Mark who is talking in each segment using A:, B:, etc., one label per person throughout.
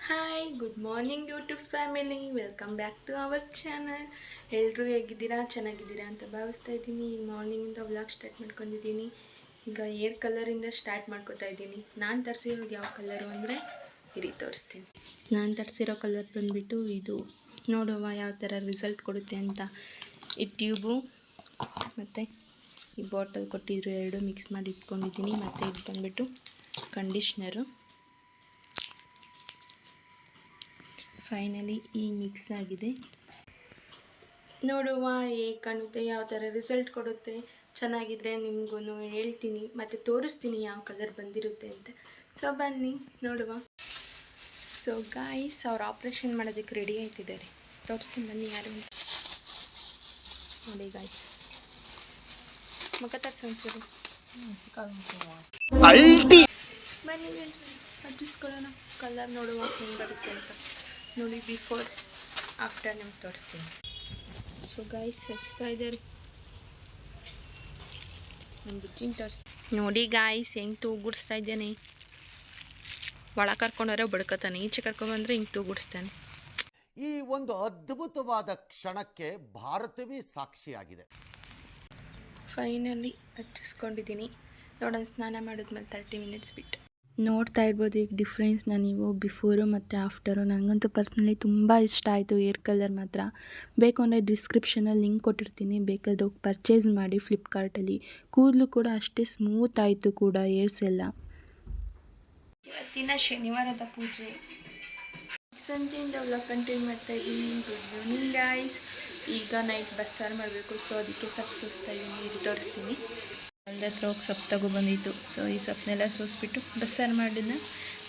A: Hi good morning YouTube family, welcome back to our channel. ಎಲ್ಲರೂ ಹೇಗಿದ್ದೀರಾ, ಚೆನ್ನಾಗಿದ್ದೀರಾ ಅಂತ ಭಾವಿಸ್ತಾ ಇದ್ದೀನಿ. ಈ ಮಾರ್ನಿಂಗಿಂದ ವ್ಲಾಗ್ ಸ್ಟಾರ್ಟ್ ಮಾಡ್ಕೊಂಡಿದ್ದೀನಿ. ಈಗ ಏರ್ ಕಲರಿಂದ ಸ್ಟಾರ್ಟ್ ಮಾಡ್ಕೊತಾ ಇದ್ದೀನಿ. ನಾನು ತರಿಸಿರೋದು ಯಾವ ಕಲರು ಅಂದರೆ ಇರಿ ತೋರಿಸ್ತೀನಿ. ನಾನು ತರಿಸಿರೋ ಕಲರ್ ಬಂದುಬಿಟ್ಟು ಇದು. ನೋಡುವ ಯಾವ ಥರ ರಿಸಲ್ಟ್ ಕೊಡುತ್ತೆ ಅಂತ. ಈ ಟ್ಯೂಬು ಮತ್ತು ಈ ಬಾಟಲ್ ಕೊಟ್ಟಿದ್ರು, ಎರಡು ಮಿಕ್ಸ್ ಮಾಡಿ ಇಟ್ಕೊಂಡಿದ್ದೀನಿ. ಮತ್ತು ಇದು ಬಂದುಬಿಟ್ಟು ಕಂಡೀಷ್ನರು. ಫೈನಲಿ ಈ ಮಿಕ್ಸ್ ಆಗಿದೆ. ನೋಡುವ ಹೇಗೆ ಕಾಣುತ್ತೆ, ಯಾವ ಥರ ರಿಸಲ್ಟ್ ಕೊಡುತ್ತೆ. ಚೆನ್ನಾಗಿದ್ರೆ ನಿಮಗೂ ಹೇಳ್ತೀನಿ ಮತ್ತು ತೋರಿಸ್ತೀನಿ ಯಾವ ಕಲರ್ ಬಂದಿರುತ್ತೆ ಅಂತ. ಸೊ ಬನ್ನಿ ನೋಡುವ. ಸೊ ಗಾಯ್ಸ್, ಅವ್ರು ಆಪ್ರೇಷನ್ ಮಾಡೋದಕ್ಕೆ ರೆಡಿ ಆಯ್ತಿದ್ದಾರೆ. ತೋರಿಸ್ತೀನಿ ಬನ್ನಿ ಯಾರು ಅಂತ. ನೋಡಿ ಗಾಯ್ಸ್, ಮುಖ ತೋರಿಸಿ ಒಂಚೂರು. ಬನ್ನಿ ಗೈಸ್, ಅಡ್ಡಿಸ್ಕೊಳ್ಳೋಣ. ಕಲರ್ ನೋಡುವ ಹೆಂಗೆ ಬರುತ್ತೆ ಅಂತ. ನೋಡಿ, ಬಿಫೋರ್ ಆಫ್ಟರ್ ನಿಮ್ಗೆ ತೋರಿಸ್ತೀನಿ. ಸೊ ಗೈಸ್, ಹಚ್ತಾ ಇದ್ದಾರೆ. ನಮ್ಮ ಬುಜ್ಜಿನ ತೋರಿಸ್ತೀನಿ. ನೋಡಿ ಗಾಯ್ಸ್, ಹೆಂಗೆ ತೂಗುಡಿಸ್ತಾ ಇದ್ದೇನೆ. ಒಳ ಕರ್ಕೊಂಡವ್ರೆ ಬಡ್ಕೋತಾನೆ, ಈಚೆ ಕರ್ಕೊಂಡ್ಬಂದ್ರೆ ಹಿಂಗೆ ತೂಗುಡಿಸ್ತಾನೆ.
B: ಈ ಒಂದು ಅದ್ಭುತವಾದ ಕ್ಷಣಕ್ಕೆ ಭಾರತವೇ ಸಾಕ್ಷಿಯಾಗಿದೆ.
A: ಫೈನಲಿ ಹಚ್ಚಿಸ್ಕೊಂಡಿದ್ದೀನಿ. ನೋಡೋಣ, ಸ್ನಾನ ಮಾಡಿದ್ಮೇಲೆ 30 ಮಿನಿಟ್ಸ್ ಬಿಟ್ಟು. ನೋಡ್ತಾ ಇರ್ಬೋದು ಈಗ ಡಿಫ್ರೆನ್ಸ್ನ ನೀವು, ಬಿಫೋರು ಮತ್ತು ಆಫ್ಟರು. ನನಗಂತೂ ಪರ್ಸ್ನಲಿ ತುಂಬ ಇಷ್ಟ ಆಯಿತು ಏರ್ ಕಲರ್ ಮಾತ್ರ. ಬೇಕು ಅಂದರೆ ಡಿಸ್ಕ್ರಿಪ್ಷನಲ್ಲಿ ಲಿಂಕ್ ಕೊಟ್ಟಿರ್ತೀನಿ, ಬೇಕಾದರೆ ಹೋಗಿ ಪರ್ಚೇಸ್ ಮಾಡಿ ಫ್ಲಿಪ್ಕಾರ್ಟಲ್ಲಿ. ಕೂದಲು ಕೂಡ ಅಷ್ಟೇ ಸ್ಮೂತ್ ಆಯಿತು ಕೂಡ, ಏರ್ಸ್ ಎಲ್ಲ. ಇವತ್ತಿನ ಶನಿವಾರದ ಪೂಜೆ. ಸಂಜೆಯಿಂದ ವ್ಲಾಗ್ ಕಂಟಿನ್ಯೂ ಮಾಡ್ತಾಯಿದ್ದೀನಿ. Good morning guys. ಈಗ ನೈಟ್ ಬಸ್ಸಾರು ಮಾಡಬೇಕು, ಸೊ ಅದಕ್ಕೆ ಸಕ್ಸಸ್ತಾ ಇದ್ದೀನಿ. ಇದು ತೋರಿಸ್ತೀನಿ. ಹೊಲ್ದ ಹತ್ರ ಹೋಗಿ ಸೊಪ್ಪು ತಗೊಬಂದಿತ್ತು. ಸೊ ಈ ಸೊಪ್ಪನ್ನೆಲ್ಲ ಸೋಸಿಬಿಟ್ಟು ಬಸ್ಸಾರು ಮಾಡೋದನ್ನ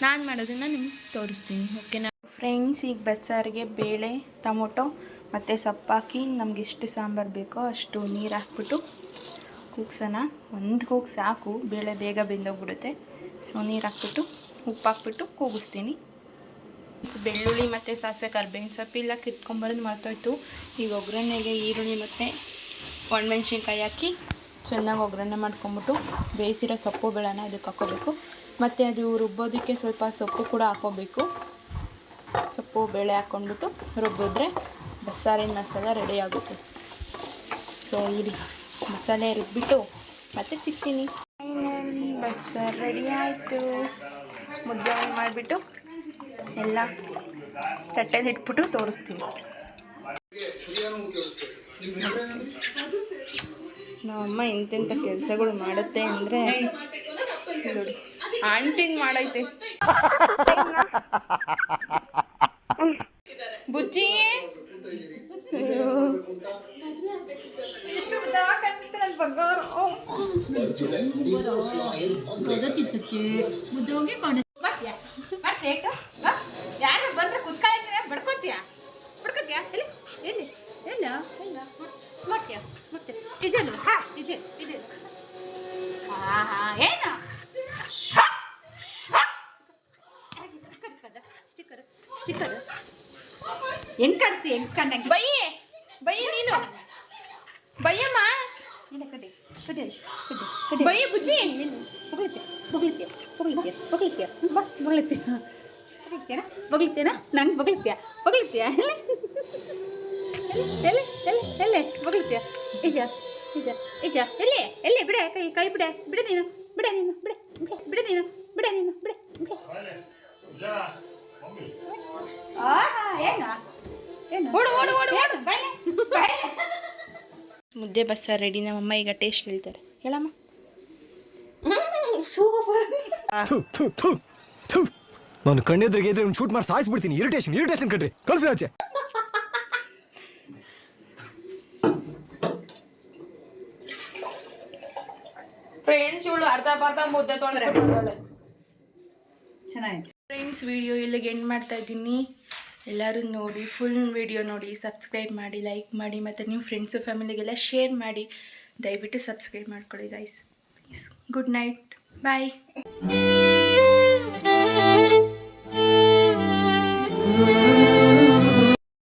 A: ನಾನು ಮಾಡೋದನ್ನು ನಿಮ್ಗೆ ತೋರಿಸ್ತೀನಿ. ಓಕೆನಾ ಫ್ರೆಂಡ್ಸ್? ಈಗ ಬಸ್ಸಾರಿಗೆ ಬೇಳೆ, ಟೊಮೊಟೊ ಮತ್ತು ಸೊಪ್ಪು ಹಾಕಿ ನಮ್ಗೆ ಎಷ್ಟು ಸಾಂಬಾರು ಬೇಕೋ ಅಷ್ಟು ನೀರು ಹಾಕ್ಬಿಟ್ಟು ಕೂಗ್ಸೋಣ. ಒಂದು ಕೂಗು ಸಾಕು, ಬೇಳೆ ಬೇಗ ಬೆಂದೋಗ್ಬಿಡುತ್ತೆ. ಸೊ ನೀರು ಹಾಕ್ಬಿಟ್ಟು ಉಪ್ಪು ಹಾಕ್ಬಿಟ್ಟು ಕೂಗಿಸ್ತೀನಿ. ಬೆಳ್ಳುಳ್ಳಿ ಮತ್ತು ಸಾಸಿವೆ, ಕರ್ಬೇವಿನ ಸೊಪ್ಪು ಇಲ್ಲ ಕಿತ್ಕೊಂಬರೋದು ಮರ್ತೋಯ್ತು. ಈಗ ಒಗ್ಗರಣೆಗೆ ಈರುಳ್ಳಿ ಮತ್ತು ಒಣಮೆಣ್ಸಿನ್ಕಾಯಿ ಹಾಕಿ ಚೆನ್ನಾಗಿ ಒಗ್ಗರಣೆ ಮಾಡ್ಕೊಂಬಿಟ್ಟು ಬೇಯಿಸಿರೋ ಸೊಪ್ಪು ಬೇಳೆನ ಅದಕ್ಕೆ ಹಾಕ್ಕೋಬೇಕು. ಮತ್ತು ಅದು ರುಬ್ಬೋದಕ್ಕೆ ಸ್ವಲ್ಪ ಸೊಪ್ಪು ಕೂಡ ಹಾಕ್ಕೋಬೇಕು. ಸೊಪ್ಪು ಬೇಳೆ ಹಾಕ್ಕೊಂಡ್ಬಿಟ್ಟು ರುಬ್ಬಿದ್ರೆ ಬಸ್ಸಾರಿನ ಮಸಾಲ ರೆಡಿ ಆಗುತ್ತೆ. ಸೊ ಇಲ್ಲಿ ಮಸಾಲೆ ರುಬ್ಬಿಟ್ಟು ಮತ್ತೆ ಸಿಗ್ತೀನಿ. ಫೈನಲಿ ಬಸ್ಸಾರು ರೆಡಿ ಆಯಿತು. ಮುದ್ದೆ ಮಾಡಿಬಿಟ್ಟು ಎಲ್ಲ ತಟ್ಟೆಲಿ ಇಟ್ಬಿಟ್ಟು ತೋರಿಸ್ತೀನಿ. ನಮ್ಮಮ್ಮ ಎಂತೆಂಥ ಕೆಲಸಗಳು ಮಾಡುತ್ತೆ ಅಂದರೆ ನೋಡಿ, ಆಂಟಿಂಗ್ ಮಾಡೈತೆ. ಬುಜ್ಜಿ ಯಾರು ಬಂದ್ರೆ ಕುತ್ಕಾಯ ಬಡ್ಕೋತೀಯ ಬಡ್ಕೋತೀಯ ಎಲ್ಲಿ ಎಲ್ಲ ಎಲ್ಲ ಮಾಡ್ತೀಯ ಮಾಡ್ತೀಯ ಇದೆಲ್ಲ ಹಾ ಇದೆ ಇದೆ ಹಾ ಹಾ ಏನು ಸ್ಟಿಕ್ಕರ್ ಸ್ಟಿಕ್ಕರ್ ಹೆಂಗ್ ಕಡಿಸಿ ಹೆಂಗ್ಸ್ಕೊಂಡಂಗೆ ಬಯ್ಯಿ ಬಯ್ಯಿ ನೀನು ಬಯ್ಯಮ್ಮ ಇಲ್ಲ ಕಡೆ ಕಡೆ ಕಡೆ ಬಯ್ಯಿ ಬುಜ್ಜಿ ಬೊಗಳ್ತೀಯ ಬೊಗಳ್ತೀಯ ಬೊಗಳ್ತೀಯ ಬೊಗಳ್ತೀಯ ಬಾ ಬೊಗಳ್ತೀಯ ಬೊಗಳ್ತೀಯನಾ ಬೊಗಳ್ತೀಯನಾ ನಂಗೆ ಬೊಗಳ್ತೀಯ ಬೊಗಳ್ತೀಯ ಎಲ್ಲಿ ಎಲ್ಲಿ ಎಲ್ಲಿ ಬೊಗಳ್ತೀಯ ಇಜ ಇಜ ಇಜ ಎಲ್ಲಿ ಎಲ್ಲಿ ಬಿಡೆ ಕೈ ಕೈ ಬಿಡೆ ಬಿಡೆ ನೀನು ಬಿಡೆ ನೀನು ಬಿಡೆ ಬಿಡೆ ನೀನು ಬಿಡೆ ನೀನು ಬಿಡೆ ಬಿಡೆ ಏನು ಏನು ಓಡು ಓಡು ಓಡು ಓಡು ಬಾಯ್ ಬಾಯ್. ಮುದ್ದೆ ಬಸ್ಸಾರು ರೆಡಿ. ನಮ್ಮಮ್ಮ ಈಗ ಟೇಸ್ಟ್ ಹೇಳ್ತಾರೆ. ಹೇಳಮ್ಮ. ಸೂಪರ್.
C: ನಾನು ಕಣ್ಣೆದ್ರಿಗೆ ಇದ್ರೆ ಶೂಟ್ ಮಾಡಿ ಸಾಯಿಸ್ಬಿಡ್ತೀನಿ. ಇರಿಟೇಷನ್ ಇರಿಟೇಷನ್ ಕಣ್ರಿ, ಕಳ್ಸಿ ಆಚೆ.
A: ಫ್ರೆಂಡ್ಸ್, ಇವಳು ಅರ್ಧ ಮುದ್ದೆ ತೊಗೊಂಡು ಚೆನ್ನಾಗಿತ್ತು. ಫ್ರೆಂಡ್ಸ್, ವಿಡಿಯೋ ಇಲ್ಲಿಗೆ ಎಂಡ್ ಮಾಡ್ತಾ ಇದ್ದೀನಿ. ಎಲ್ಲರೂ ನೋಡಿ, ಫುಲ್ ವಿಡಿಯೋ ನೋಡಿ, ಸಬ್ಸ್ಕ್ರೈಬ್ ಮಾಡಿ, ಲೈಕ್ ಮಾಡಿ ಮತ್ತು ನಿಮ್ಮ ಫ್ರೆಂಡ್ಸು ಫ್ಯಾಮಿಲಿಗೆಲ್ಲ ಶೇರ್ ಮಾಡಿ. ದಯವಿಟ್ಟು ಸಬ್ಸ್ಕ್ರೈಬ್ ಮಾಡ್ಕೊಳ್ಳಿ guys. Please. Good night, bye.